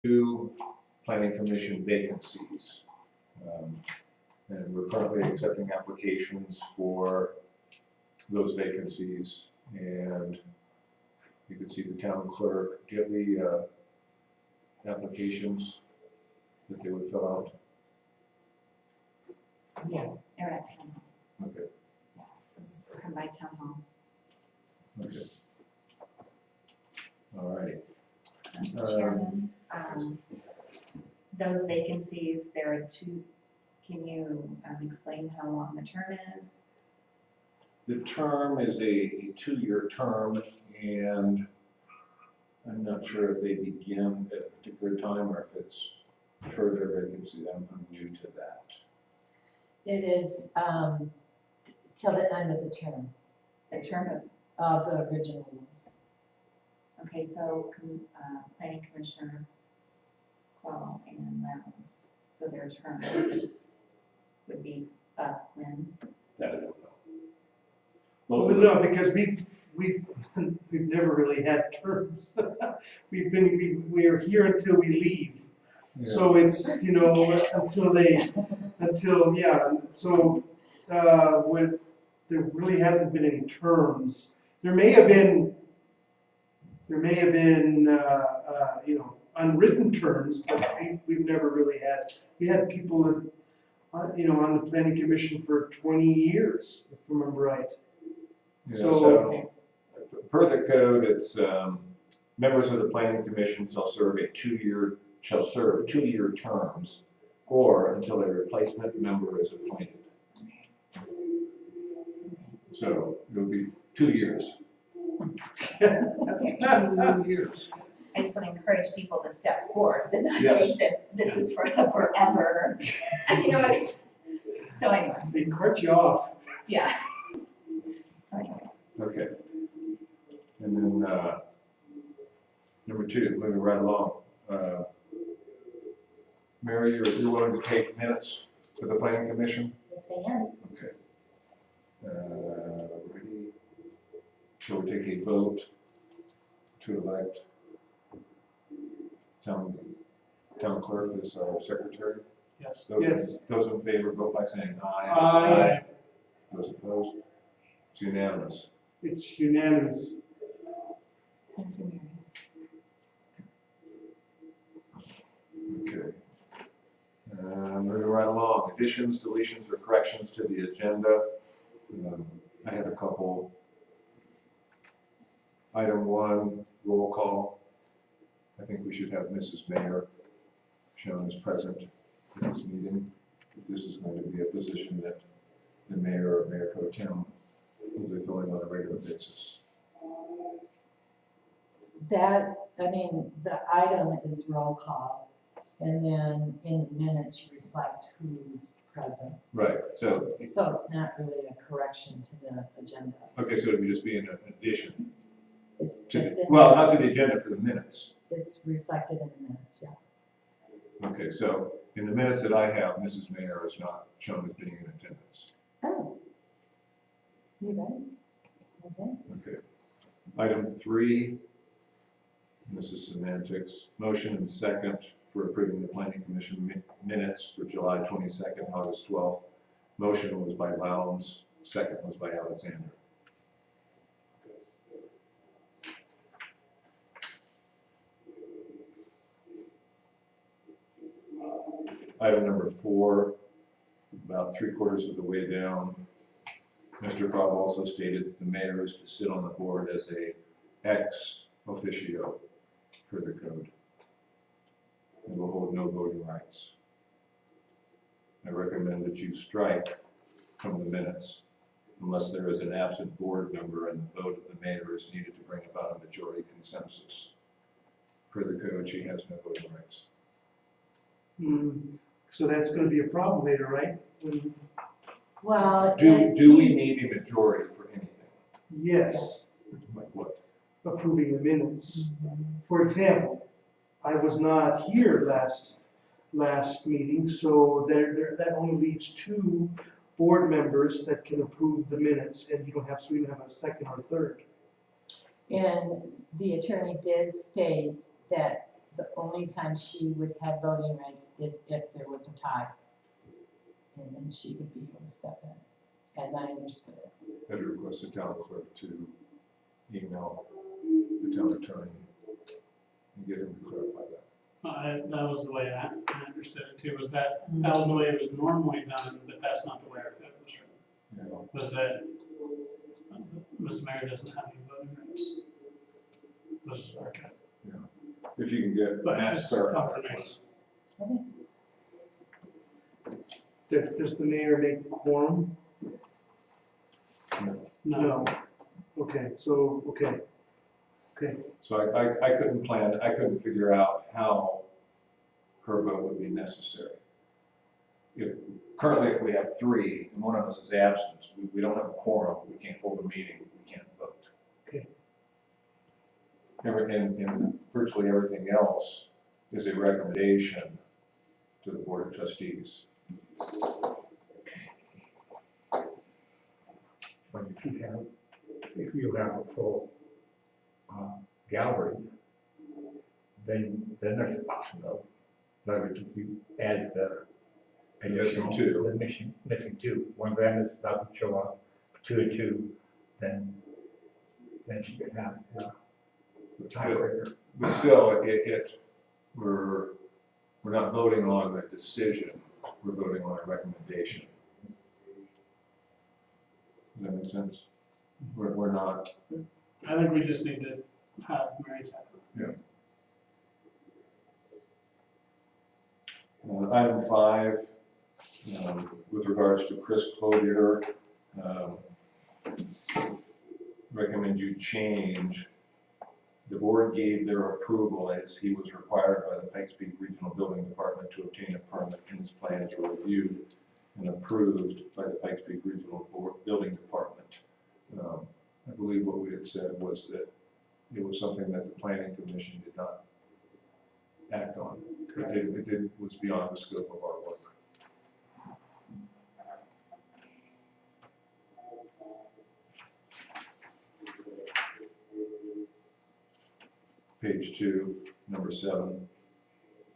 2 planning commission vacancies. And we're currently accepting applications for those vacancies. And you can see the town clerk. Do you have the applications that they would fill out? Yeah, they're at town hall. Okay. Yeah, so come by town hall. Okay. All righty. Chairman, those vacancies, there are 2. Can you explain how long the term is? The term is a 2-year term, and I'm not sure if they begin at a particular time or if it's further vacancy. I'm new to that. It is till the end of the term The term of the original ones. okay, so planning commissioner Quell and Lowndes, so their term would be up when? That I don't know. Well, no, because we've never really had terms. we are here until we leave. Yeah. So it's, you know, so when there really hasn't been any terms. There may have been you know, unwritten terms, but we've never really had. We had people that, you know, on the planning commission for 20 years, if I remember right. Yeah, So per the code, it's members of the planning commission shall serve 2-year terms, or until a replacement member is appointed. So it will be 2 years. Okay. 2 years. I just want to encourage people to step forward and not Yes. think that this is forever. You know what I mean? So anyway, they cut you off. yeah. So anyway. Okay. And then number 2, moving right along. Mary, you're willing to take minutes for the planning commission? Yes, I am. Okay. Ready? Shall we take a vote to elect town clerk as our secretary? Yes. Those in favor, vote by saying aye. Aye. Those opposed? It's unanimous. It's unanimous. Thank you, Mary. Okay. Moving right along, additions, deletions, or corrections to the agenda. I had a couple. Item 1, roll call. I think we should have Mrs. Mayor shown as present in this meeting, if this is going to be a position that the mayor or Mayor Pro Tem will be filling on a regular basis. That, I mean, the item is roll call, and then in the minutes reflect who's present. Right, so, So it's not really a correction to the agenda. okay, so it would just be an addition It's to just, the, in well, the not to the minutes. agenda, for the minutes. It's reflected in the minutes, yeah. Okay, so in the minutes that I have, Mrs. Mayor is not shown as being in attendance. Oh. You ready? Okay. Okay. Item 3, this is semantics. Motion and second for approving the planning commission minutes for July 22nd, August 12th. Motion was by Lowndes, second was by Alexander. Item number 4, about 3/4 of the way down. Mr. Cobb also stated the mayor is to sit on the board as a ex officio per the code and will hold no voting rights. I recommend that you strike from the minutes unless there is an absent board member and the vote of the mayor is needed to bring about a majority consensus. Per the code, she has no voting rights. So that's going to be a problem later, right? Well, Do we need a majority for anything? Yes, Like what? approving the minutes. For example, I was not here last meeting, so that only leaves 2 board members that can approve the minutes, and you don't have, so you don't have a second or third. And the attorney did state that the only time she would have voting rights is if there was a tie. And then she would be able to step in, as I understood it. Had to request the town clerk to email the town attorney and get him to clarify that. That was the way I understood it too, was that was the way it was normally done, but that's not the way it was written. You know, Was that Ms. Mayor doesn't have any voting rights. Was our cut. if you can get But Matt to just clarify that, confirmation. please. Does the mayor make quorum? No, Okay, okay, So I couldn't figure out how her vote would be necessary. Currently, if we have three and one of us is absent, we don't have a quorum, we can't hold a meeting, we can't vote. Okay. And virtually everything else is a recommendation to the Board of Trustees. When you have, if you have a full gallery, then there's an option of, in other words, if you add the Missing two. the missing two, one of them doesn't show up, 2 and 2, then you can have the tiebreaker. But still, we're not voting on a decision, we're voting on a recommendation. Does that make sense? We're not, I think we just need to have Mary's have it. Item 5, with regards to Chris Clodier, recommend you change. The board gave their approval as he was required by the Pikes Peak Regional Building Department to obtain a permit, and his plans were reviewed and approved by the Pikes Peak Regional Building Department. I believe what we had said was that it was something that the Planning Commission did not act on. It was beyond the scope of our work. Page 2, number 7,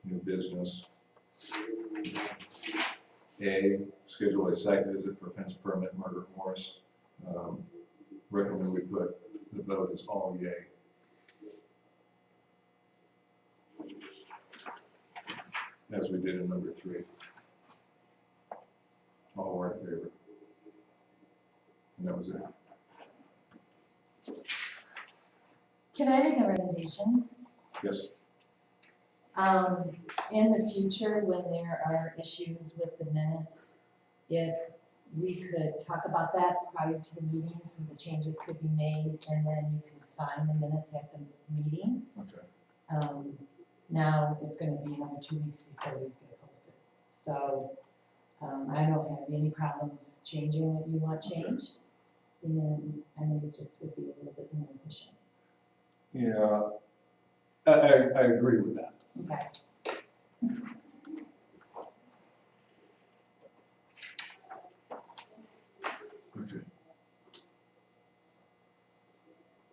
new business. A, schedule a site visit for fence permit, Margaret Morris. Recommend we put the vote is all yay. As we did in number 3. All were in favor. And that was it. Can I make a recommendation? Yes. In the future, when there are issues with the minutes, if we could talk about that prior to the meeting, so the changes could be made, and then you can sign the minutes at the meeting. Okay. Now, it's gonna be another 2 weeks before these get posted. So, I don't have any problems changing what you want changed. And I think it just would be a little bit more efficient. Yeah, I agree with that. Okay. Okay.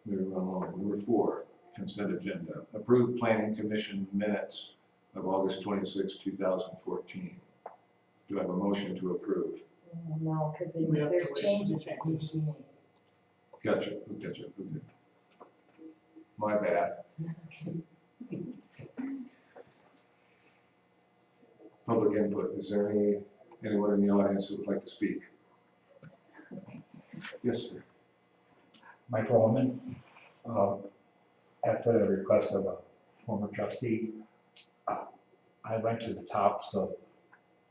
Moving along. Number 4, consent agenda. Approved Planning Commission minutes of August 26, 2014. Do I have a motion to approve? No, because We have to there's wait for the changes that need to be made. Gotcha. Okay. My bad. Okay. Public input. Is there anyone in the audience who would like to speak? Yes, sir. Mike Roman, at the request of a former trustee, I went to the tops of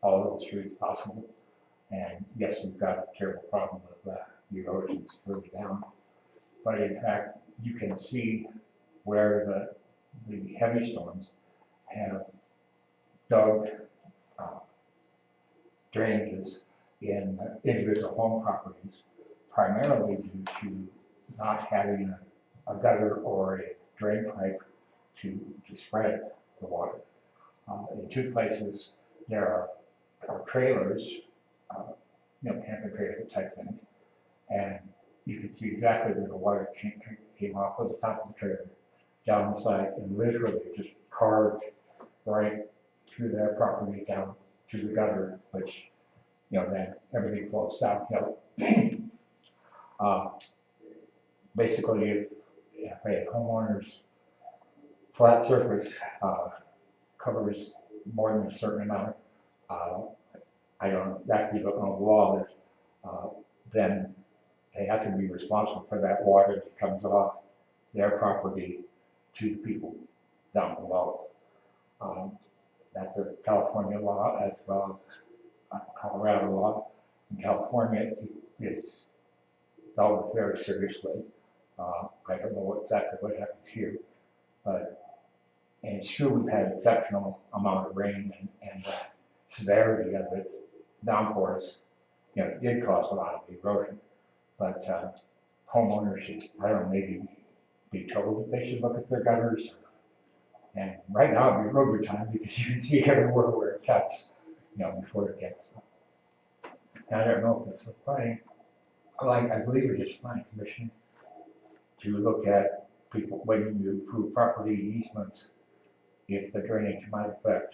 all of the streets possible. And yes, we've got a terrible problem with the erosion's further down. But in fact, you can see where the heavy storms have dug drainages in individual home properties, primarily due to not having a gutter or a drain pipe to spread the water. In 2 places, there are trailers, camping trailer type things, and you can see exactly where the water came off of the top of the trailer, down the side, and literally just carved right through their property down to the gutter, which, then everything flows downhill. Basically, if a homeowner's flat surface covers more than a certain amount, I don't exactly don't know the law, that then they have to be responsible for that water that comes off their property to the people down below. That's a California law as well as Colorado law. In California, it's dealt with very seriously. I don't know exactly what happens here, but, and it's true we've had exceptional amount of rain and the severity of its downpours, it did cause a lot of erosion. But homeowners should, I don't know, maybe be told that they should look at their gutters. And right now it'd be a real good time because you can see everywhere where it cuts, before it gets. And I don't know if it's applying, I believe it is planning commission to look at people, when you approve property easements, if the drainage might affect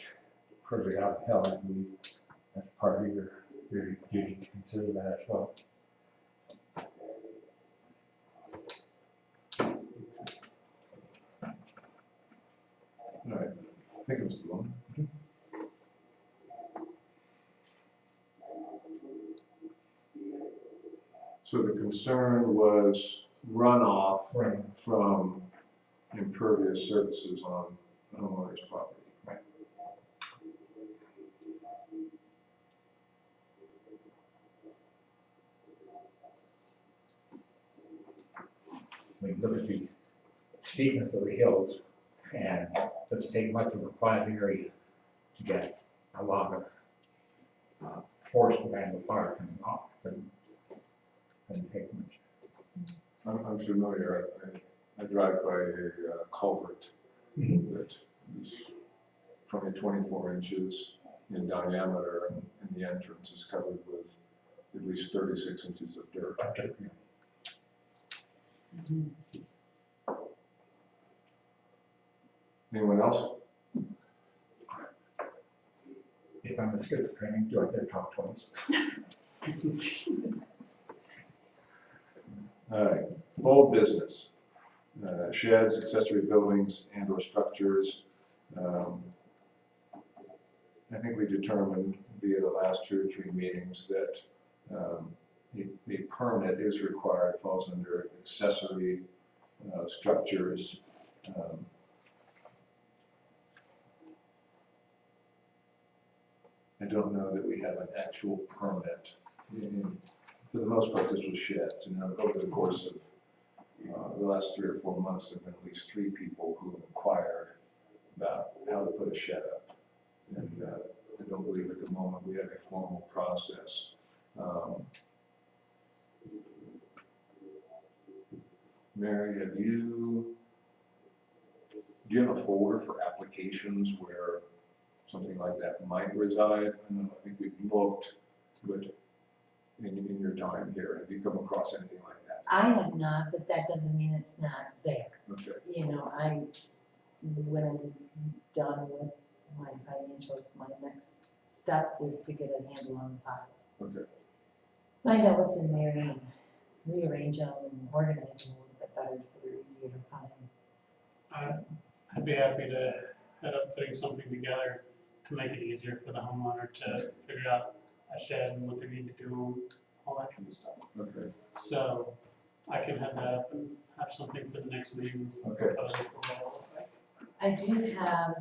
further downhill. I believe that's part of your duty to consider that as well. All right, thank you, Mr. Bowman. So the concern was runoff Right. from impervious surfaces on the homeowner's property. Right. When you look at the steepness of the hills, and it doesn't take much of a flat area to get a lot of force behind the fire coming off. Doesn't take much. I'm familiar, I drive by a culvert that is 24 inches in diameter, and the entrance is covered with at least 36 inches of dirt. Anyone else? If I'm a schizophrenic, do I get top twice? All right, old business, sheds, accessory buildings, and/or structures. I think we determined via the last 2 or 3 meetings that a permit is required, falls under accessory structures. I don't know that we have an actual permit. For the most part, this was sheds, and over the course of the last 3 or 4 months, there have been at least 3 people who have inquired about how to put a shed up. And I don't believe at the moment we have a formal process. Mary, do you have a folder for applications where something like that might reside? I think we've looked, but in your time here, have you come across anything like that? I have not, but that doesn't mean it's not there. Okay. When I'm done with my financials, my next step is to get a handle on the files. Okay. Find out what's in there and rearrange them and organize them a little bit better so they're easier to find. So, I'd be happy to head up putting something together to make it easier for the homeowner to figure out a shed and what they need to do, all that kind of stuff. Okay. So I can head that up and have something for the next meeting. Okay. Proposal for what it'll look like. I do have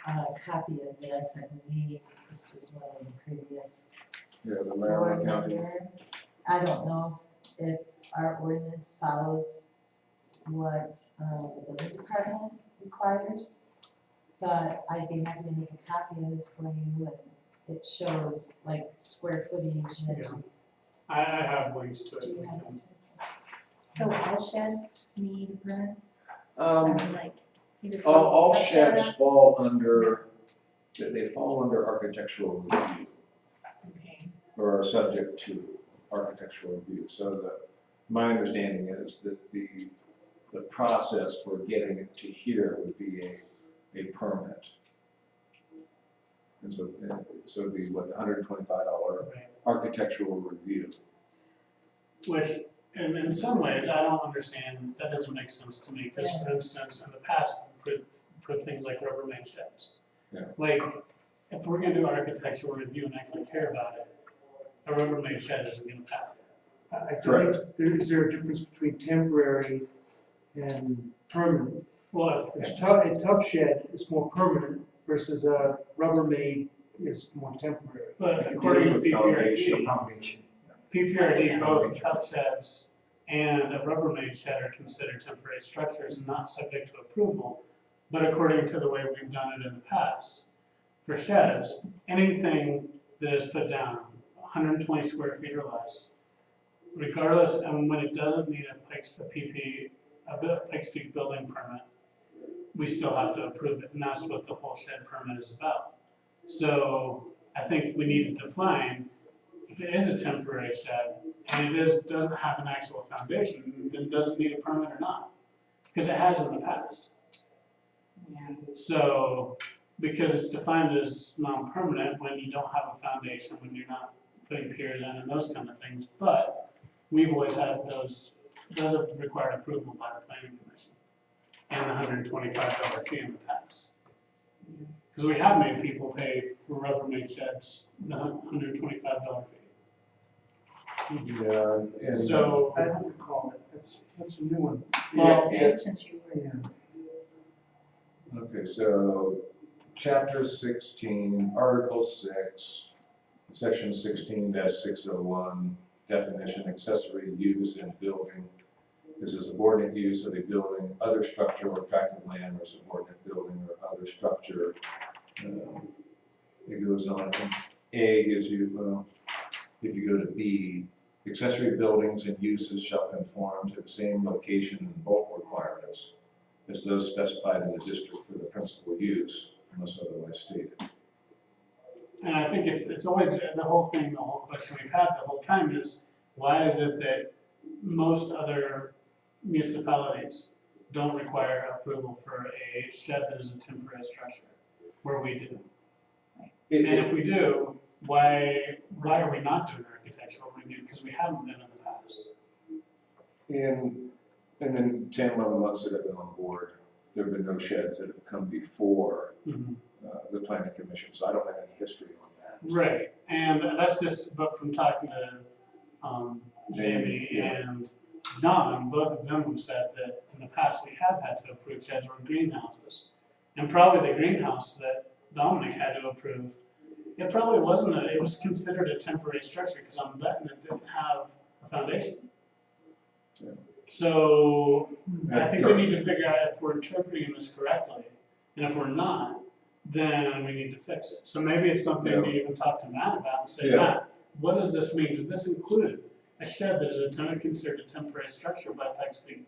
a copy of this, I believe this was one of the previous Yeah, the board Maryland County. member. I don't know if our ordinance follows what the building department requires, but I'd be happy to make a copy of this for you, and it shows like square footage and. Yeah. I have links to Do it. you have it too? So all sheds need permits? Like, you just. All touch that sheds up? fall under, they fall under architectural review, Okay. or are subject to architectural review. So my understanding is that the process for getting it to here would be a permit. And so it'd be what, $125 Right. architectural review. Which, in some ways, I don't understand, that doesn't make sense to me, because for instance, in the past, we put things like Rubbermaid sheds. Yeah. Like, if we're gonna do architectural review and actually care about it, a Rubbermaid shed isn't gonna pass that. I feel like is there a difference between temporary and permanent? Well, A tough shed is more permanent versus a Rubbermaid is more temporary. but according to Foundation. PPRD, both tough sheds and a Rubbermaid shed are considered temporary structures and not subject to approval. But according to the way we've done it in the past, for sheds, anything that is put down 120 square feet or less, regardless, and when it doesn't need a Pikes Peak building permit, we still have to approve it, and that's what the whole shed permit is about. So I think we need to define, if it is a temporary shed, and doesn't have an actual foundation, then does it need a permit or not? Because it has in the past. Yeah. So, because it's defined as non-permanent when you don't have a foundation, when you're not putting piers in and those kind of things, but we've always had those have required approval by the planning commission. And the $125 fee in the past. Because we have made people pay for Rubbermaid sheds, the $125 fee. Yeah, and So, I don't recall it, that's a new one. Well, yeah. since you were. Yeah. Okay, so chapter 16, article 6, section 16-601, definition, accessory use in building. This is subordinate use of a building, other structure or tract of land or subordinate building or other structure. It goes on. A gives you, well, if you go to B, accessory buildings and uses shall conform to the same location and bulk requirements as those specified in the district for the principal use, unless otherwise stated. and I think it's always, the whole question we've had the whole time is, why is it that most other municipalities don't require approval for a shed that is a temporary structure, where we do? And if we do, why are we not doing architectural review? Because we haven't been in the past. And then 10, 11 months that I've been on board, there have been no sheds that have come before the planning commission, so I don't have any history on that. Right, and that's just, but from talking to Jamie and Don, both of them have said that in the past we have had to approve sheds or greenhouses. And probably the greenhouse that Dominic had to approve, it probably wasn't it was considered a temporary structure because I'm betting it didn't have a foundation. Yeah. So I think we need to figure out if we're interpreting this correctly, and if we're not, then we need to fix it. So maybe it's something to even talk to Matt about and say, Matt, what does this mean? Does this include a shed that is considered a temporary structure by Pikes Peak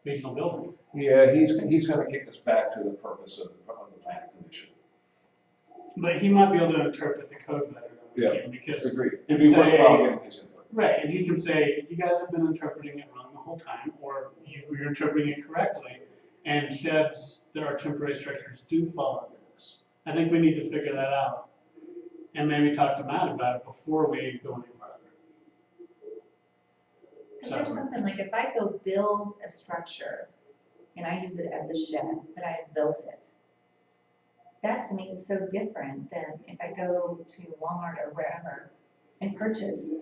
Regional Building? Yeah, he's going to kick us back to the purpose of the planning commission. But he might be able to interpret the code better than we can, because Agreed. It'd be worthwhile getting his input. right, and he can say, you guys have been interpreting it wrong the whole time, or you're interpreting it correctly, and sheds that are temporary structures do fall under this. I think we need to figure that out, and maybe talk to Matt about it before we go any further. Because there's something like if I go build a structure and I use it as a shed, but I have built it, that to me is so different than if I go to Walmart or wherever and purchase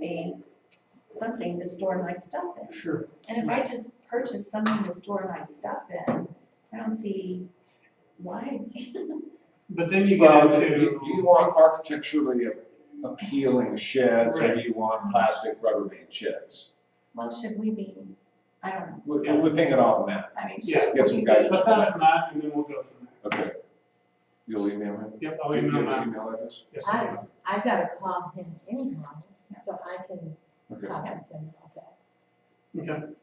something to store my stuff in. Sure. And if I just purchase something to store my stuff in, I don't see why. But then you get Well, into. do you want architecturally appealing sheds, or do you want plastic Rubbermaid sheds? Well, should we be, I don't know. We're thinking off Matt. I mean, Yeah, should get some we guidance. be? Let's ask Matt, and then we'll go from there. Okay. You'll email him? Yep, I'll Can you email give us Matt. email address? Yes, I I, will. I gotta call him anyhow, so I can Okay. talk with him about that. Okay,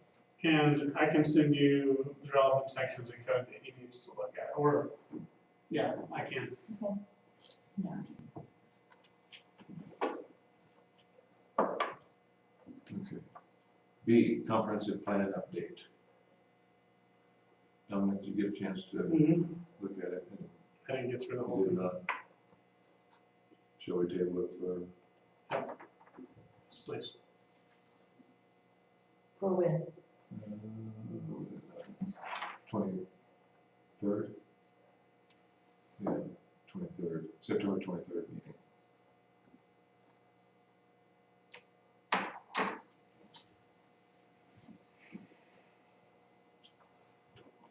and I can send you the relevant sections of code that he needs to look at, or, yeah, I can. Okay. B, comprehensive plan update. Dominic, did you get a chance to Mhm. look at it? I didn't get through the whole We did thing. not. Shall we table it for, Please. For when? 23rd? Yeah, 23rd, September 23rd meeting.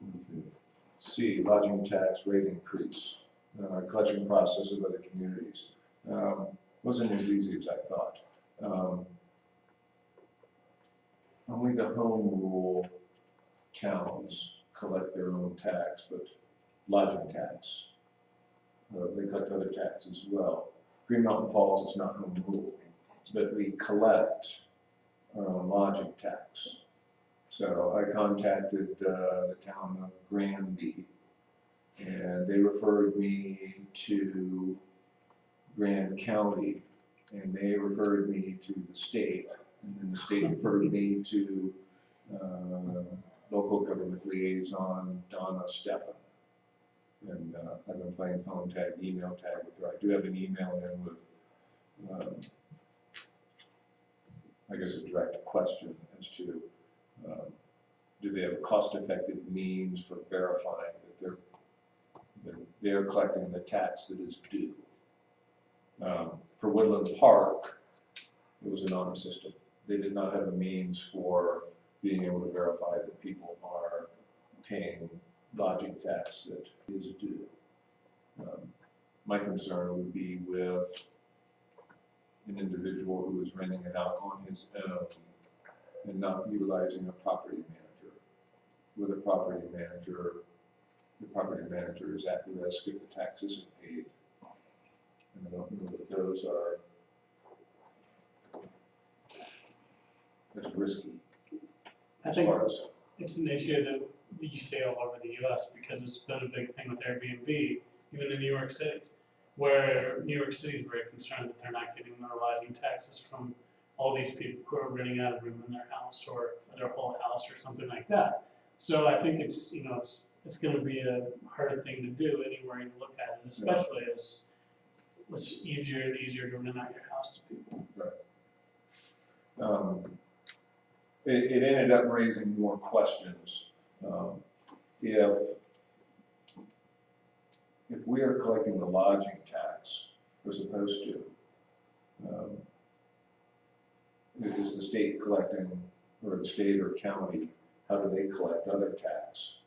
Okay. C, lodging tax rate increase, collection process of other communities. Wasn't as easy as I thought. Only the home rule towns collect their own tax, but lodging tax. They collect other taxes as well. Green Mountain Falls is not home rule, but we collect our own lodging tax. So I contacted the town of Granby, and they referred me to Grand County, and they referred me to the state, and then the state referred me to local government liaison Donna Steppen. And I've been playing phone tag, email tag with her. I do have an email in with, I guess, a direct question as to do they have cost-effective means for verifying that they're collecting the tax that is due. For Woodland Park, it was an honor system. They did not have a means for being able to verify that people are paying lodging tax that is due. My concern would be with an individual who is renting it out on his own and not utilizing a property manager. With a property manager, the property manager is at risk if the tax isn't paid. And I don't know that those are as risky I as think far as. it's an issue that you see all over the US because it's been a big thing with Airbnb, even in New York City, where New York City is very concerned that they're not getting their lodging taxes from all these people who are renting out a room in their house or their whole house or something like that. So I think it's, you know, it's gonna be a hard thing to do anywhere you look at it, especially as it's easier and easier to rent out your house to people. It ended up raising more questions. If we are collecting the lodging tax, we're supposed to, is the state collecting, or the state or county, how do they collect other tax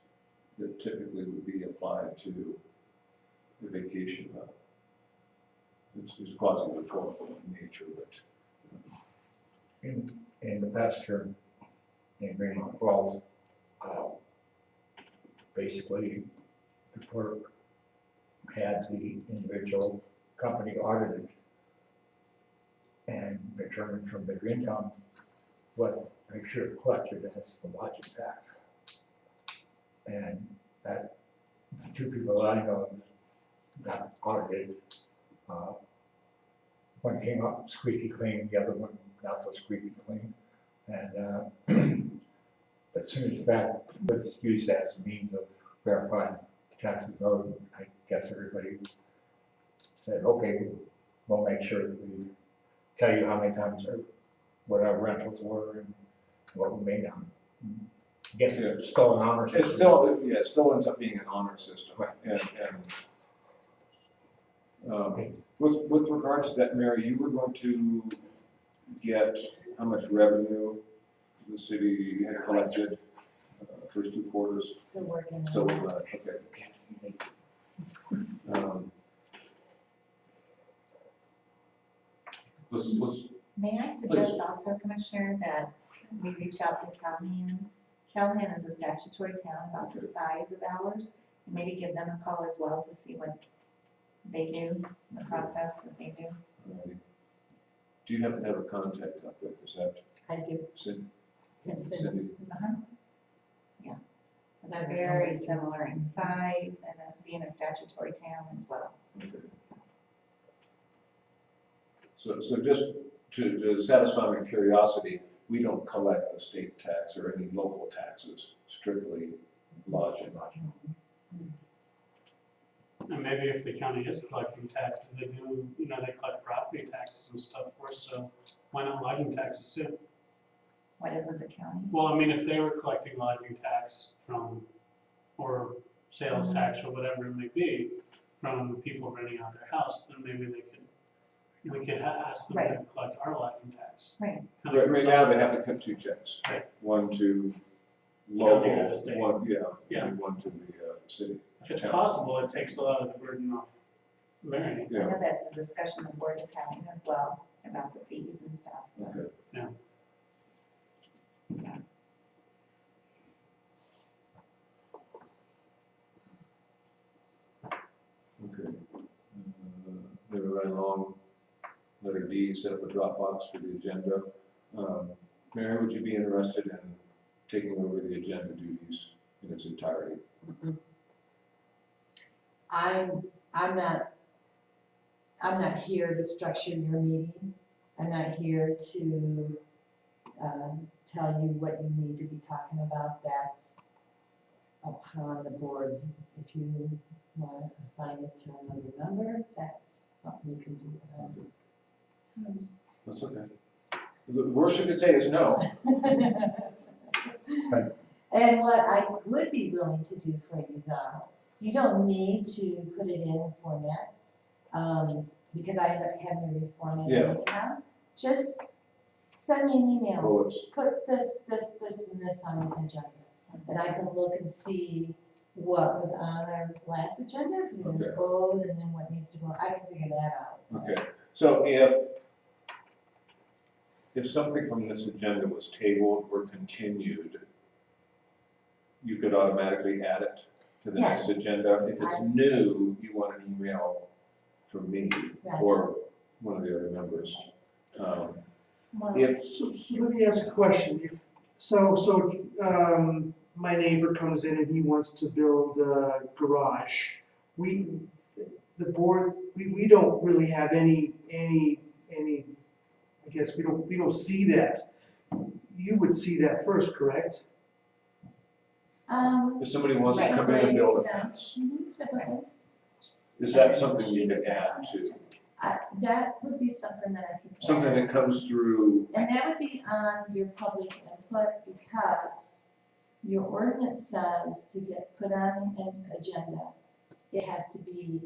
that typically would be applied to the vacation home? It's quasi-rhetorical in nature, but. In the past term, in Green Mountain Falls, basically, the clerk had the individual company audited and determined from their income what they should have collected as the lodging tax. And that, the two people I know got audited, one came up squeaky clean, the other one not so squeaky clean. And as soon as that was used as a means of verifying taxes owed, I guess everybody said, okay, we'll make sure that we tell you how many times or what our rentals were and what we made on. I guess it's still an honor system. It's still, yeah, it still ends up being an honor system. Right. And with regards to that, Mary, you were going to get how much revenue the city had collected first 2 quarters? Still working on it. So, okay. Let's, May I suggest also, Commissioner, that we reach out to Calhoun? Calhoun is a statutory town about the size of ours, and maybe give them a call as well to see what they do, the process that they do. do you happen to have a contact out there? Is that I do. Cindy? Since Cindy? Yeah. They're very similar in size and being a statutory town as well. Okay. So just to satisfy my curiosity, we don't collect the state tax or any local taxes, strictly lodging. And maybe if the county is collecting taxes, they do, you know, they collect property taxes and stuff for us, so why not lodging taxes too? Why doesn't the county? Well, I mean, if they were collecting lodging tax from, or sales tax or whatever it may be, from the people renting out their house, then maybe we could ask them to Right. collect our lodging tax. Right. Kind of Right now, they have to cut 2 checks. Right. One to County or local, the state. one, Yeah. and one to the city. If it's town. possible, it takes a lot of the burden off Marion. I Yeah, know that's a discussion the board is having as well, about the fees and stuff, so. okay. Yeah. Yeah. Okay. Moving right along, letter D, set up a Dropbox for the agenda. Mary, would you be interested in taking over the agenda duties in its entirety? I'm not here to structure your meeting. I'm not here to, tell you what you need to be talking about. That's upon the board. If you want to assign it to another member, that's something you can do. That's okay. The worst you could say is no. And what I would be willing to do for you though, you don't need to put it in a format, because I end up having to reformat it Yeah. anyhow. Just send me an email, Bullets. put this, and this on the agenda. And I can look and see what was on our last agenda, and Okay. then code, and then what needs to go, I can figure that out. Okay, so if something from this agenda was tabled or continued, you could automatically add it to the next Yes. agenda. If it's new, you want an email from me Right. or one of the other members. Well, If, So let me ask a question. If, my neighbor comes in and he wants to build a garage. The board, we don't really have any, I guess, we don't see that. You would see that first, correct? if somebody wants to Right. come in and build a fence, Typically. is that something you could add to? That would be something that I could. Something that comes through, And that would be on your public input, because your ordinance says to get put on an agenda, it has to be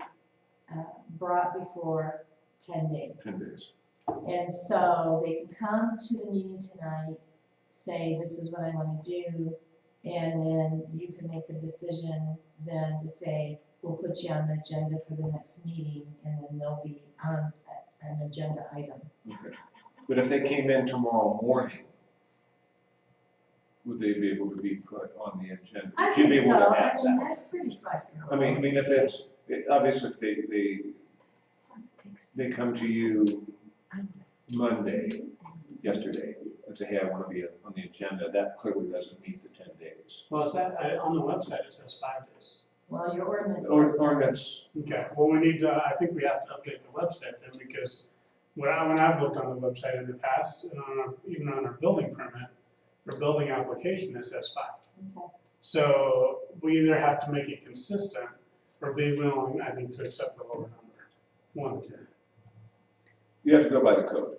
brought before 10 days. 10 days. And so they can come to the meeting tonight, say, this is what I want to do, and then you can make a decision then to say, we'll put you on the agenda for the next meeting, and then they'll be on an agenda item. Okay. But if they came in tomorrow morning, would they be able to be put on the agenda? I Would you be think able to so, add I mean, that? that's pretty flexible. I mean, if it's, obviously, if they come to you Monday, yesterday, and say, hey, I want to be on the agenda, that clearly doesn't meet the 10 days. Well, is that, on the website, it says 5 days. Well, your ordinance Or says. ordinance, Okay, well, we need to, I think we have to update the website then, because when I've looked on the website in the past, and even on our building permit, or building application, it says 5. Okay. So we either have to make it consistent, or be willing, I think, to accept the lower number, 1 or 2. you have to go by the code.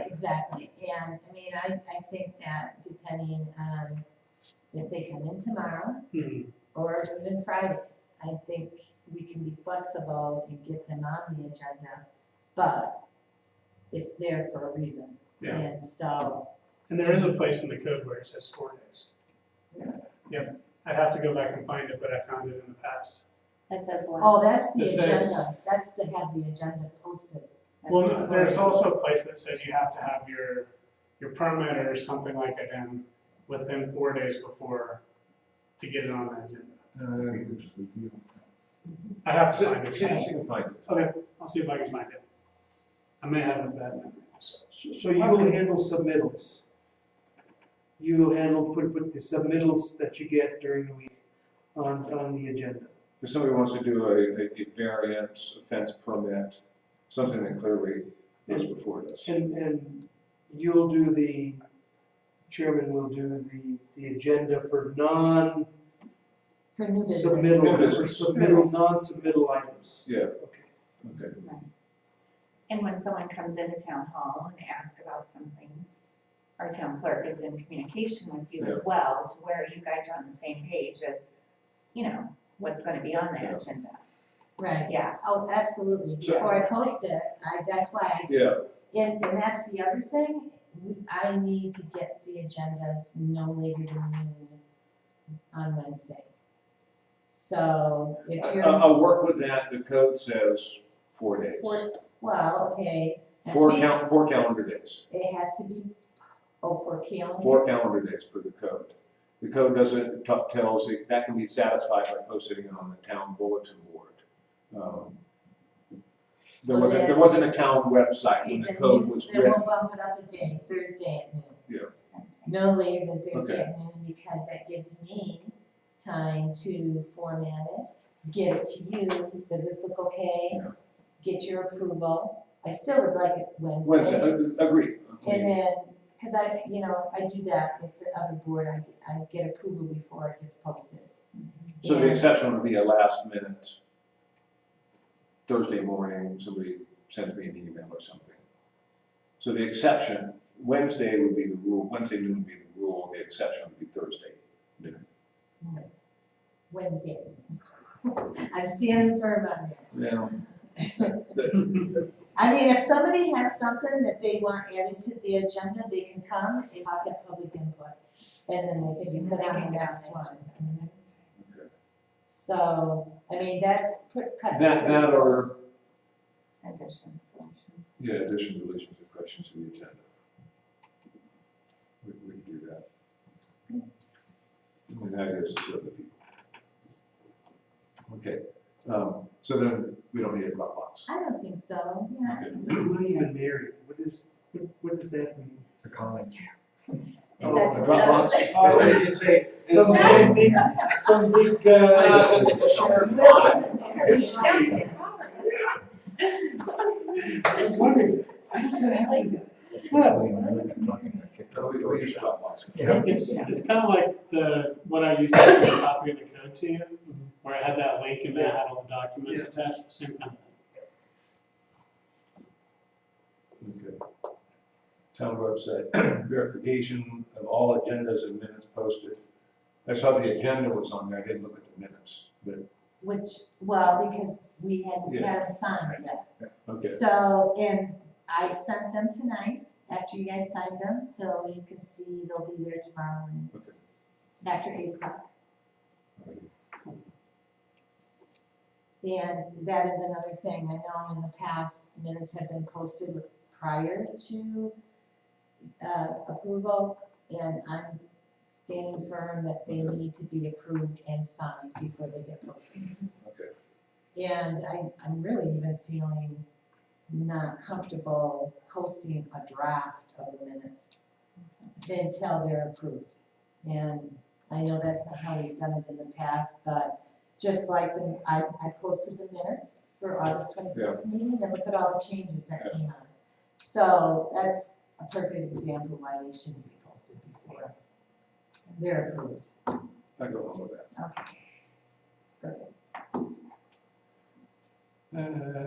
Exactly, and I mean, I think that depending on if they come in tomorrow, or even Friday, I think we can be flexible and get them on the agenda, but it's there for a reason. Yeah. And so, And there is a place in the code where it says 4 days. Yep, I'd have to go back and find it, but I found it in the past. that says what? oh, that's the It says- agenda, that's to have the agenda posted. That's Well, what's- there's also a place that says you have to have your permit or something like it in within 4 days before to get it on the agenda. I have to find See if it. you can find it. Okay, I'll see if I can find it. I may have a bad memory, so. So you will handle submittals. You will handle, put the submittals that you get during the week on the agenda. If somebody wants to do a variance, a fence permit, something that clearly goes before this. And you'll do chairman will do the agenda for For new business. submittal, non-submittal items. Yeah, Okay. okay. And when someone comes into town hall and asks about something, our town clerk is in communication with you as well, to where you guys are on the same page as, you know, what's gonna be on the Yeah. agenda. Right, Yeah, oh, absolutely, So- before I post it, that's why I. Yeah, And that's the other thing, I need to get the agendas no later than noon on Wednesday. So if you're, I'll work with that, the code says 4 days. well, okay. now Four speak- calendar days, It has to be, for calendar. 4 calendar days per the code. The code doesn't, tells, that can be satisfied by posting it on the town bulletin board. There Well, wasn't, then- there wasn't a town website when the Then code you- was Then written. we'll bump it up a day, Thursday at noon. Yeah. No later than Thursday Okay. at noon, because that gives me time to format it, get it to you, does this look okay? Yeah. Get your approval, I still would like it Wednesday, agreed. And then, cause I, you know, I do that with the other board, I get approval before it gets posted. So the And- exception would be a last minute Thursday morning, somebody sends me an email or something. So the exception, Wednesday would be the rule, Wednesday noon would be the rule, the exception would be Thursday noon. Wednesday. I'm standing firm on Yeah. that. I mean, if somebody has something that they want added to the agenda, they can come and talk at public input. And then they can be put on the next one. Okay. So, I mean, that's cut. That or, additions, deletions. yeah, addition, deletions, or corrections to the agenda. We can do that. And that gives us other people. Okay, so then we don't need a Dropbox. I don't think so, yeah. I think So so. we're not even married. What does that mean? The comment. Oh, That's- a Dropbox? that's- Oh, it's a, some big, It's a shared file. It's I was wondering, why does that happen? Well, We use Dropbox. Yeah. It's kind of like what I used to send a copy of the code to you, where I had that link and that had all the documents attached, same kind of thing. Okay. Town website, verification of all agendas and minutes posted. I saw the agenda was on there, I didn't look at the minutes, but, Which, well, because we hadn't Yeah. had a sign yet. okay. So, and I sent them tonight, after you guys signed them, so you can see they'll be there tomorrow morning. Okay. After 8 o'clock. And that is another thing, I know in the past, minutes have been posted prior to approval, and I'm standing firm that they need to be approved and signed before they get posted. Okay. And I'm really even feeling not comfortable posting a draft of the minutes until they're approved. And I know that's not how we've done it in the past, but just like I posted the minutes for August 26th meeting, and look at all the changes that came on. So that's a perfect example why they shouldn't be posted before they're approved. I go home with that. Okay. Perfect.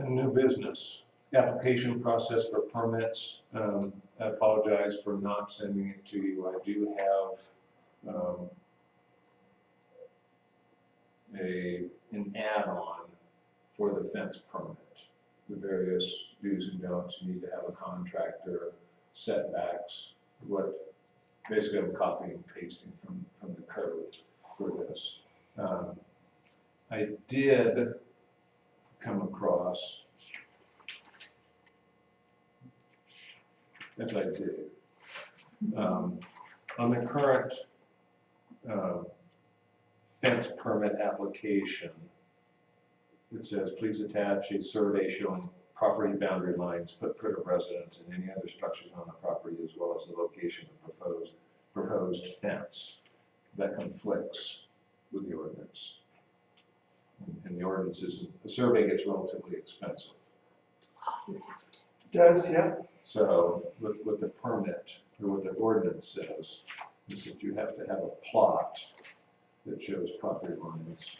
New business, application process for permits. I apologize for not sending it to you. I do have an add-on for the fence permit. The various do's and don'ts, you need to have a contractor, setbacks, basically I'm copying and pasting from the code for this. I did come across, as I did, on the current fence permit application, it says, please attach a survey showing property boundary lines, footprint of residence, and any other structures on the property, as well as the location of proposed fence. That conflicts with the ordinance. And the ordinance is, the survey gets relatively expensive. does, yeah. So with the permit, or what the ordinance says, is that you have to have a plot that shows property lines.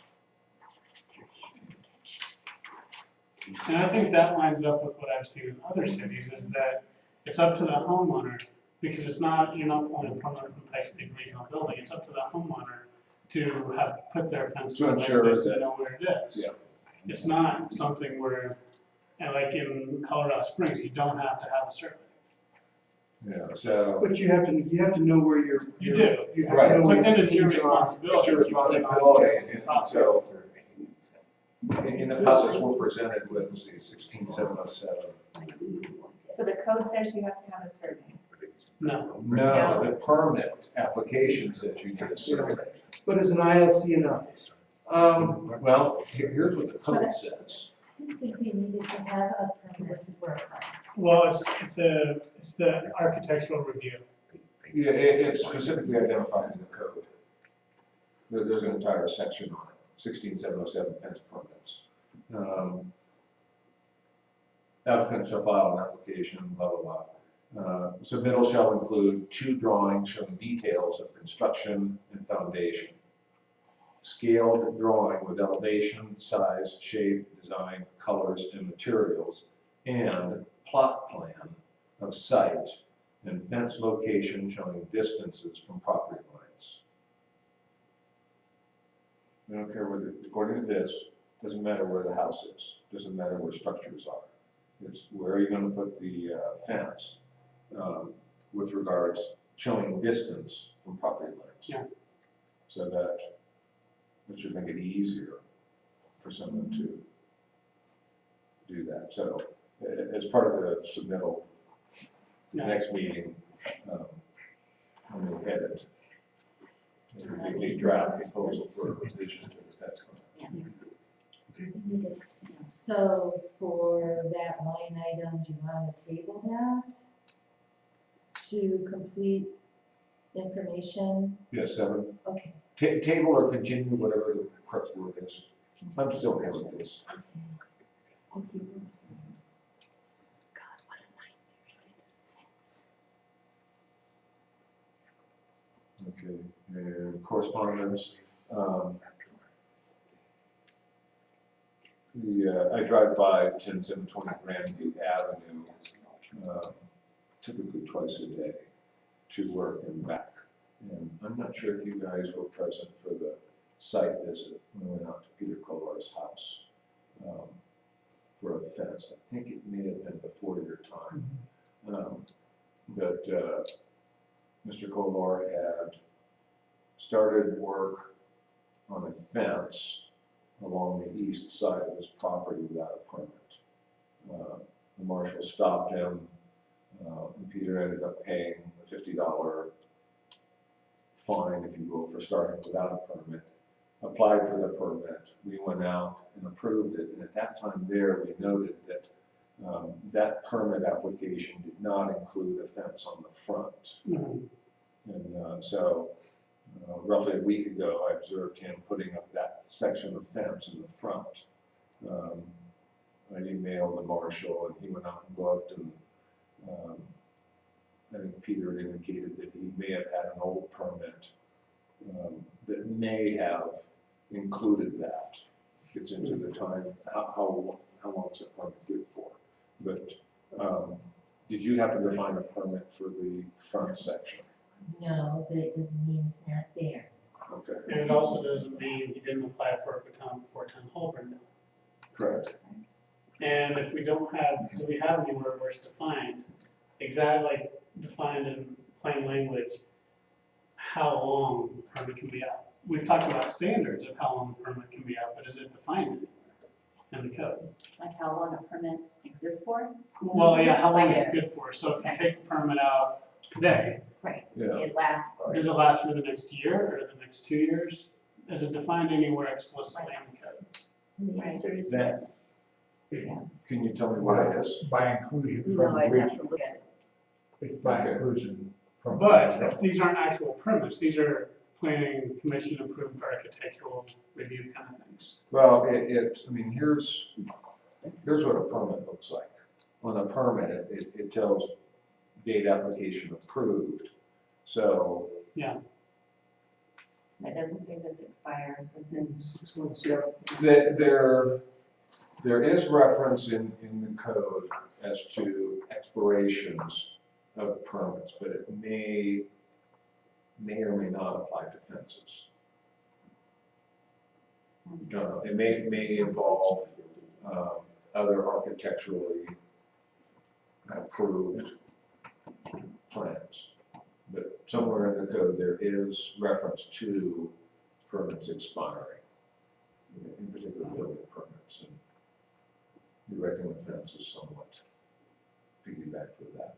And I think that lines up with what I've seen in other cities, is that it's up to the homeowner, because it's not, you're not pulling a permit from Pikes Peak Regional Building, it's up to the homeowner to have put their fence To where ensure it is that- and know where it is. Yeah. It's not something where, and like in Colorado Springs, you don't have to have a survey. Yeah, so. But you have to know where you're. You do. You have Right. to know where But then your it's your things are. responsibility. It's your to put it on responsibility, somebody's and property. so, in the process, we're presented with, let's see, 16707. So the code says you have to have a survey. No, No, the permit application says you get a survey. But is an ILC enough? Well, here's what the code says. I didn't think we needed to have a permit for a fence. well, it's the architectural review. Yeah, it's specifically identified in the code. There's an entire section on it, 16707 fence permits. Applicant shall file an application, blah, blah, blah. Submittal shall include 2 drawings showing details of construction and foundation. Scaled drawing with elevation, size, shape, design, colors, and materials, and plot plan of site and fence location showing distances from property lines. I don't care whether, according to this, doesn't matter where the house is, doesn't matter where structures are. It's where are you gonna put the fence with regards showing distance from property lines. Yeah. So that should make it easier for someone to do that. So as part of the submittal, Yeah. next meeting, when we edit, a draft proposal for revision to the fence plan. So for that line item, do you want to table that to complete information? Yeah, 7. Okay. Table or continue, whatever the correct word is. I'm still here with this. Thank you. Okay, and correspondence. I drive by 10720 Grandview Avenue, typically twice a day to work and back. And I'm not sure if you guys were present for the site visit when we went out to Peter Kolar's house for a fence. I think it may have been before your time. But Mr. Kolar had started work on a fence along the east side of his property without a permit. The marshal stopped him, and Peter ended up paying a $50 fine, if you will, for starting without a permit. Applied for the permit, we went out and approved it, and at that time there, we noted that that permit application did not include a fence on the front. Mhm. And so roughly a week ago, I observed him putting up that section of fence in the front. I emailed the marshal and he went out and looked, and I think Peter had indicated that he may have had an old permit that may have included that. Gets into the time, how long is a permit good for? But did you have to define a permit for the front section? No, but it doesn't mean it's not there. Okay, And it also doesn't mean he didn't apply for it before town hall burned down. correct. And if we don't have, do we have anywhere where it's defined, exactly like defined in plain language, how long the permit can be out? We've talked about standards of how long the permit can be out, but is it defined in the code? Like how long a permit exists for? Well, yeah, how long Like it's good for, so if you take the permit out today, Right, Yeah. it lasts for. does it last for the next year or the next 2 years? Is it defined anywhere explicitly in the code? And the answer is That- yes. Can you tell me what it is? By inclusion No, from I'd the have to region, look at it. it's by Okay. inclusion from. But if these aren't actual permits, these are planning commission approved architectural review kind of things. Well, I mean, here's what a permit looks like. On a permit, it tells date application approved. So. Yeah. It doesn't say this expires within. 6 months, yeah. There is reference in the code as to expirations of permits, but it may or may not apply to fences. Don't know. It may involve other architecturally approved plans. But somewhere in the code, there is reference to permits expiring, in particular building permits, and erecting a fence is somewhat piggyback with that.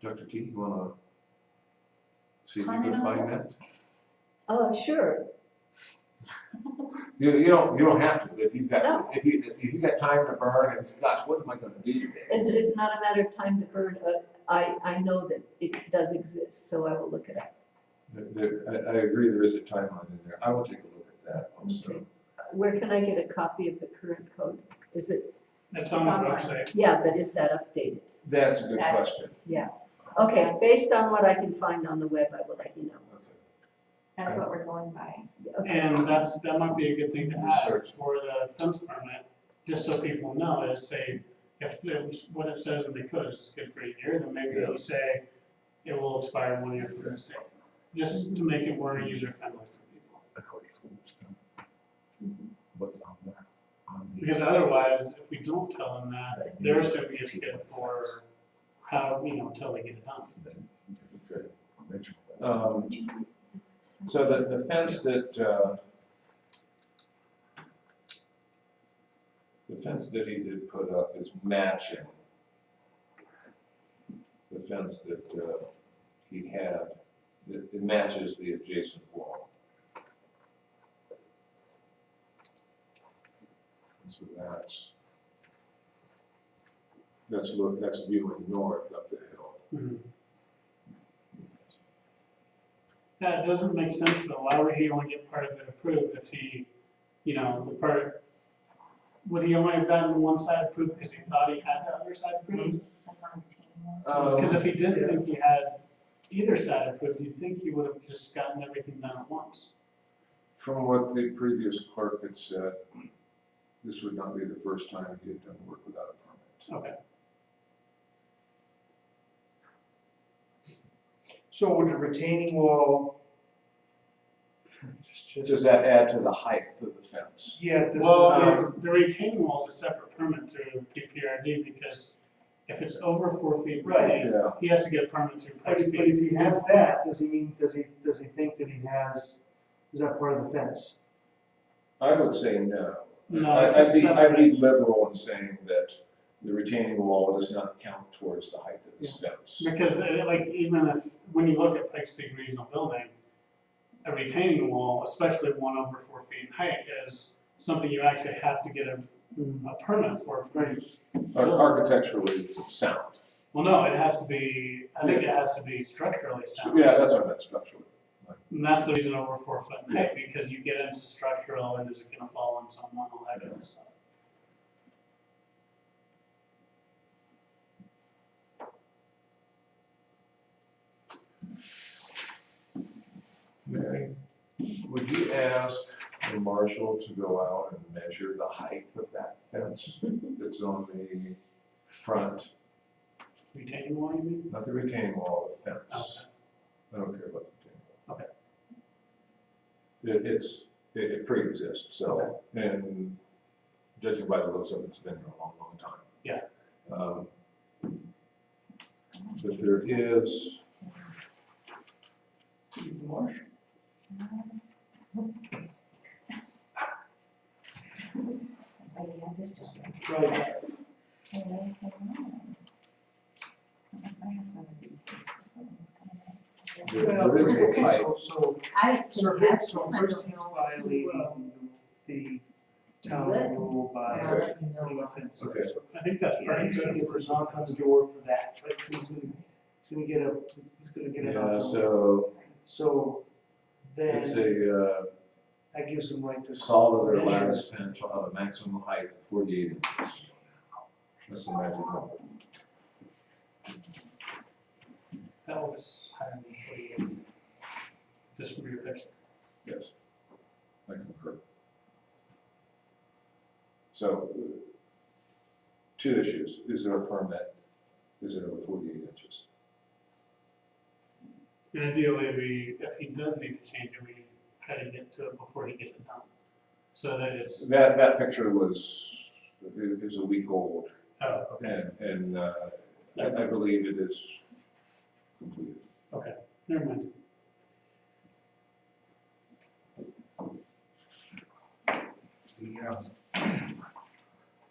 Dr. T, you wanna see if you Comment can on find this? that? Sure. You don't have to, if you've got, No. if you got time to burn, and say, gosh, what am I gonna do today? It's not a matter of time to burn, I know that it does exist, so I will look it up. I agree, there is a timeline in there, I will take a look at that also. Okay. Where can I get a copy of the current code? Is it, It's on the online. website. yeah, but is that updated? That's a good That's- question. Yeah. Okay, based on what I can find on the web, I will let you know. That's what we're going by. Okay. And that might be a good thing to add Research. for the fence permit, just so people know, is say, if what it says in the code is good for a year, then maybe Yeah. you say it will expire 1 year from this date. Just to make it more user friendly for people. What's on there? Because otherwise, if we don't tell them that, they're assuming it's good for how, until they get it done. So the fence that he did put up is matching the fence that he had, it matches the adjacent wall. So that's viewing north up the hill. Mhm. Yeah, it doesn't make sense though, why would he only get part of it approved if he, the part, would he only have gotten one side approved because he thought he had the other side approved? That's on the team. Because if he didn't think he had either side approved, you'd think he would have just gotten everything done at once. From what the previous clerk had said, this would not be the first time he had done work without a permit. Okay. So would the retaining wall? Does that add to the height of the fence? Yeah, this Well, the retaining wall is a separate permit through PPRD because if it's over 4 feet Right. retaining, Yeah. he has to get a permit through but Pikes if he Peak. has that, does he think that he has, is that part of the fence? I would say no. No, it's a I'd be separate, liberal in saying that the retaining wall does not count towards the height of this fence. because even if, when you look at Pikes Peak Regional Building, a retaining wall, especially one over 4 feet in height, is something you actually have to get a permit for. Right. Architecturally sound. Well, no, it has to be, I think it has to be structurally sound. Yeah, that's what I meant structurally. And that's the reason over 4 foot in height, because you get into structural and is it gonna fall on someone, all that kind of stuff. Mary, would you ask the marshal to go out and measure the height of that fence that's on the front, Retaining wall, you mean? not the retaining wall, the fence? Okay. I don't care about the retaining wall. It pre-exists, so, and judging by the looks of it, it's been there a long, long time. Yeah. But there is, He's the marshal. That's why he has this job. Right. there is a height. So I can so ask so him, I first don't he's know. violating the town Good. rule by I'll let you know. putting a fence up. Okay. So I think that's I pretty think good. it's a knock on the door for that, right? So he's gonna get a knock on Yeah, the door. so then it's a that gives him right to. solid or measure. lattice fence will have a maximum height of 48 inches. That's the magic number. That was higher than 48. just from your picture. Yes, I concur. So, two issues. Is there a permit? Is it over 48 inches? And ideally, if he does need to change it, we try to get to it before he gets it done. So that it's, That picture is a week old, oh, okay, and I believe it is completed. okay, never mind.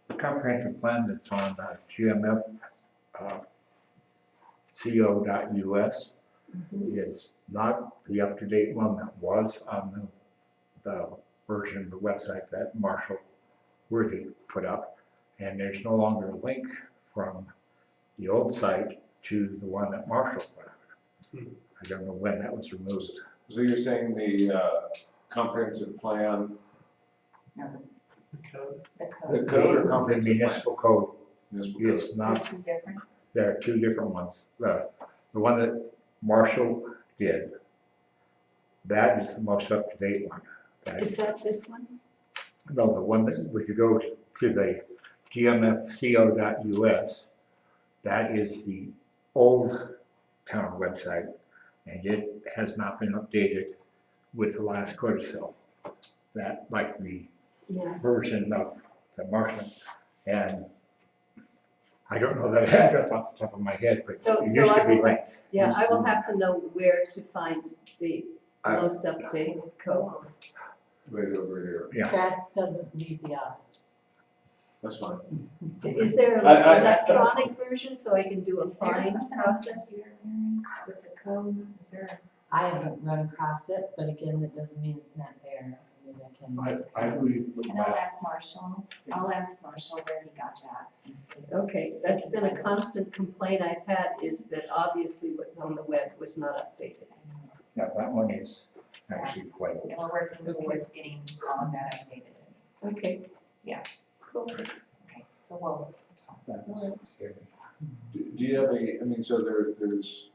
The comprehensive plan that's on GMF co.us is not the up-to-date one that was on the version of the website that Marshall Worthy put up. And there's no longer a link from the old site to the one that Marshall put up. I don't know when that was removed. So you're saying the comprehensive plan, No, The code. the the code, code or The comprehensive plan? municipal code Municipal code. is they're not, two different. there are two different ones. The one that Marshall did, that is the most up-to-date one. Is that this one? No, the one that, if you go to the gmfco.us, that is the old town website, and it has not been updated with the last codicil. That, like the Yeah. version of the Marshall, and I don't know that address off the top of my head, but So- it so used I to be will- linked. Yeah, I will have to know where to find the I- most updated code. Right over here. Yeah, That doesn't leave the office. That's fine. Is there an I- electronic version so I can do a Is there find something on process? the computer, Mary, with the code? Is there? I haven't run across it, but again, that doesn't mean it's not there. Maybe I can. I believe And I'll ask Marshall where he got that. and see. Okay, that's been a constant complaint I've had, is that obviously what's on the web was not updated. yeah, that one is actually quite old. And we're working towards getting all of that updated. Okay. Yeah. Cool. Okay, so we'll talk. That's scary. Do you have I mean, so there's,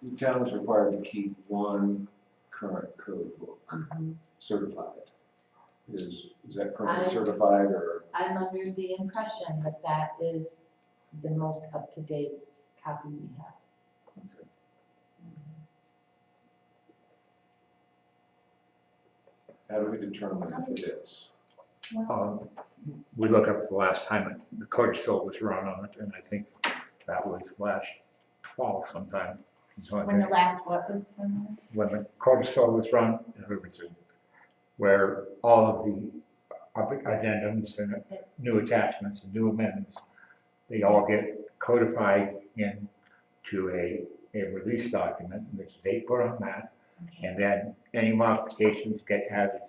the town is required to keep one current code book certified. Is that currently I- certified or? I'm under the impression that that is the most up-to-date copy we have. How do we determine if it is? Well, We look up the last time the codicil was run on it, and I think that was last fall sometime. is when when the they- last what was done? When the codicil was run, in other words, where all of the addendums and new attachments and new amendments, they all get codified into a release document, and there's a date put on that, and then any modifications get added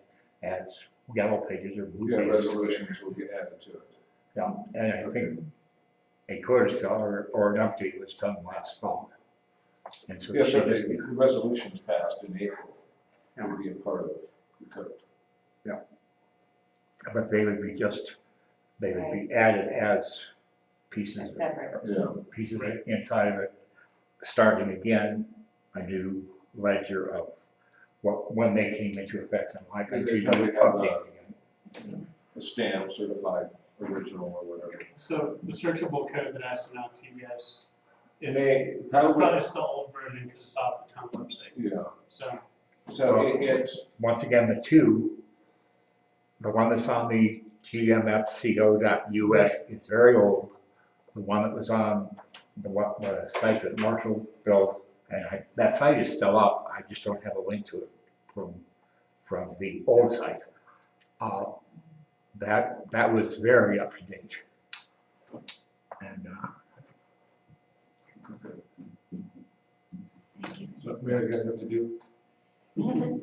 as yellow pages or blue Yeah, pages. resolutions will get added to it. Yeah, and I think a codicil or an update was done last fall. And so Yeah, so they the resolutions passed in April, it would be a part of the code. but they would be added as A pieces, separate Yeah. piece. pieces inside of it, starting again, a new ledger of when they came into effect and why And they they probably have update again. A stamp, certified, original or whatever. So the searchable code that I sent out to you guys, It may, it's probably, probably just the old version because it's off the town website. yeah, So, so it, Once again, the one that's on the gmfco.us is very old. The one that was on the site that Marshall built, and that site is still up, I just don't have a link to it from the old site. That was very up to date. And, so Mary, you got enough to do? Sure.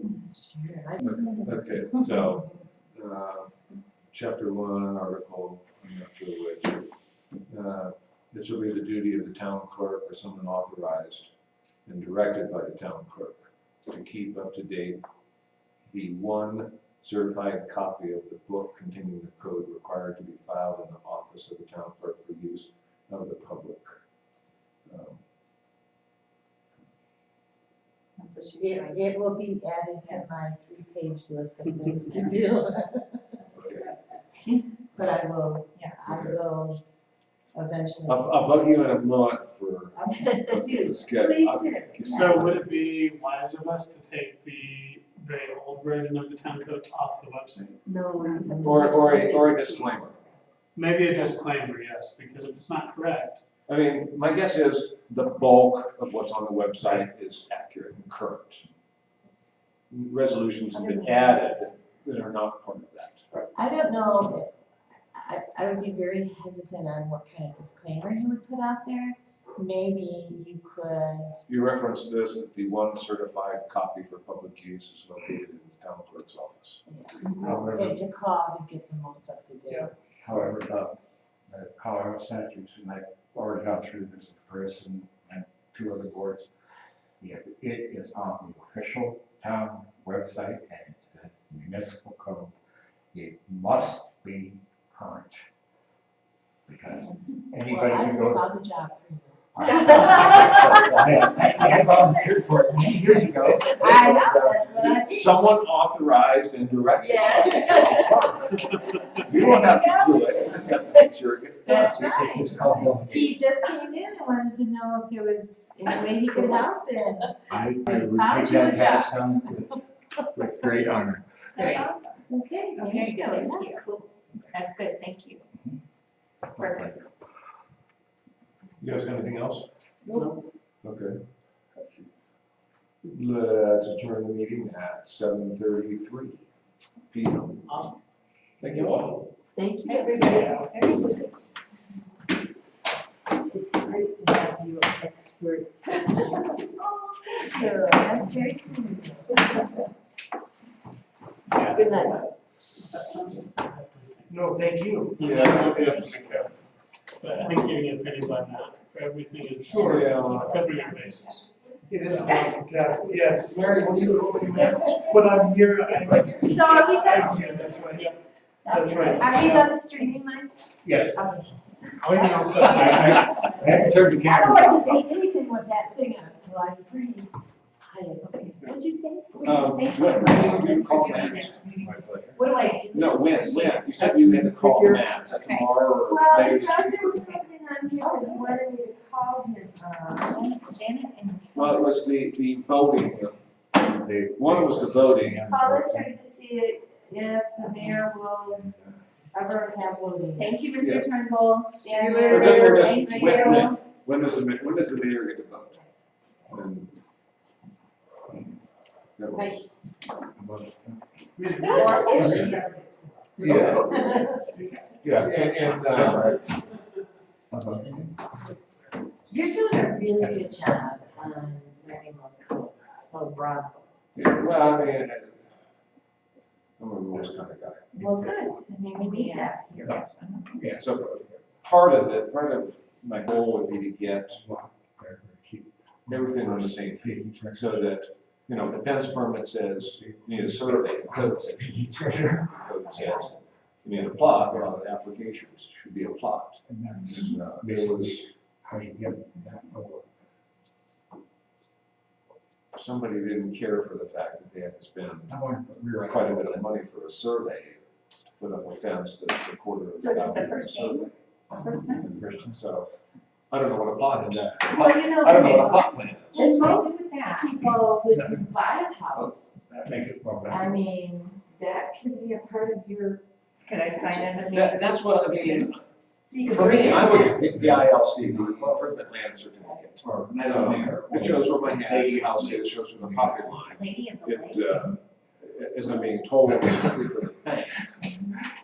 Okay, so, chapter 1, article, I'm not sure which. It shall be the duty of the town clerk or someone authorized and directed by the town clerk to keep up to date the one certified copy of the book containing the code required to be filed in the office of the town clerk for use of the public. That's what she It will be added to my 3-page list of things to do. Okay. But I will Okay. eventually. I'll bug you in a month for Do, the schedule. please do. So would it be wise of us to take the very old version of the town code off the website? No. Or a disclaimer. Maybe a disclaimer, yes, because if it's not correct, I mean, my guess is the bulk of what's on the website is accurate and current. Resolutions have been added that are not part of that. I don't know, I would be very hesitant on what kind of disclaimer you would put out there. Maybe you could, You referenced this, that the one certified copy for public use is located in the town clerk's office. However, to call to get the most up to date. however, the Colorado statutes, and I've already gone through this with Chris and 2 other boards. If it is on the official town website and it's the municipal code, it must be current. Because anybody Well, I can just go. found a job for you. I volunteered for it many years ago. I know, that's what I mean. Someone authorized and directed. You don't have to do it, you just have to make sure it gets done. That's right. It's just called delegation. He just came in and wanted to know if there was any way he could help and. I would Found take you a that task on with great honor. That's awesome. Okay, Okay, good, thank you. Cool. That's good, thank you. Perfect. You guys got anything else? no, Okay. Let's adjourn the meeting at 7:33 p.m. awesome. Thank you all. Thank you. Everybody, very good. It's great to have you expert. that's very sweet. Good night. No, thank you. Yeah, But I think you're getting pretty bad now, for everything is. Sure, yeah. Every year basis. It is a fantastic, yes. Mary, what are you doing now? But I'm here, So are we I'm done? here, that's right. Yeah. That's right. Are we done streaming, Mike? Yes. Okay. Oh, you know, so- I haven't turned the I don't camera like to off. say anything with that thing on, so I'm pretty high. Okay, what'd you say? When do you call Matt? My pleasure. What do I do? No, when? You said you made the call to Matt, is that tomorrow or Well, I later this thought week? there was something on here that you wanted me to call him, Janet and. Well, it was the voting, one was the voting. call attorney to see if the mayor will ever have voting. Thank you, Yeah. Mr. Turnbull. See you Or just- or just Thank when- you. When does the mayor get to vote? And- that was- Right. Really? Or if she ever gets to vote. Yeah, and, You're doing a really good job on learning those codes, so bravo. yeah, well, I mean, I'm a rules kind of guy. Well, good, I mean, we need that here. Yeah, so part of my goal would be to get everything on the same page, so that, you know, the fence permit says you need a survey, the code section. The code says you need a plot, well, the applications should be a plot. And that's And, there was, how you get that over. somebody didn't care for the fact that they had to spend I want to rear quite a bit of money for a survey to put up a fence that's a quarter of So is the this the value of the first survey. First time? So, I don't know what a plot is. Well, you know, I don't know what a plot plan is. And most most of that. people, when you buy a house, That makes it more I better. mean, that can be a part of your, Could I sign in? That's what I mean, so you can for bring me, it I back. would get the ILC, the improvement land certificate. It shows where my house is, it shows where the property line. Lady in the lake. It, as I'm being told, is strictly for the bank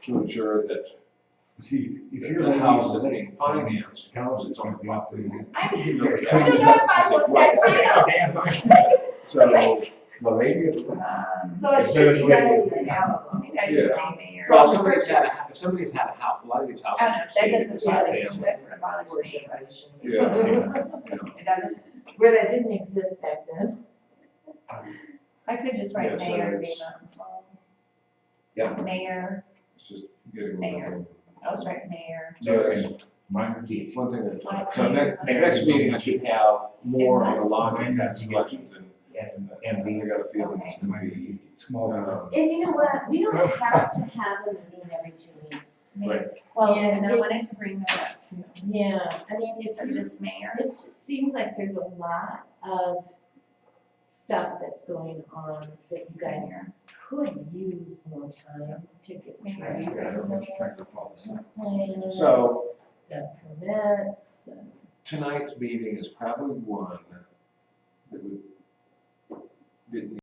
to ensure that See, if you're the living house in is the being lake, financed, house it's on the property. I did, No, I don't know if I want that So, The lady. So it should be readily available, maybe I just say mayor. well, somebody's had a house, a lot of these I don't know, houses. that doesn't stay bother me, family. that's what bothers me. Yeah. It doesn't, Where that didn't exist back then. I could just write Yeah, so mayor, it's- Green Mountain Falls. Yeah. Mayor, It's just getting. Mayor. I was right, mayor. So it's Minor key. one thing at a time. So next meeting, I should have more on the lodging tax collections and as an I MD. got a feeling it's gonna be, Small. And you know what, we don't have to have a meeting every 2 weeks. right, Well, Yeah, and I it- wanted to bring that up too. Yeah, I mean, if So you just mayor. it seems like there's a lot of stuff that's going on that you guys Mayor. could use more time to get through. Yeah, I don't think you checked the policy. Let's plan, So the permits, and tonight's meeting is probably one that would, didn't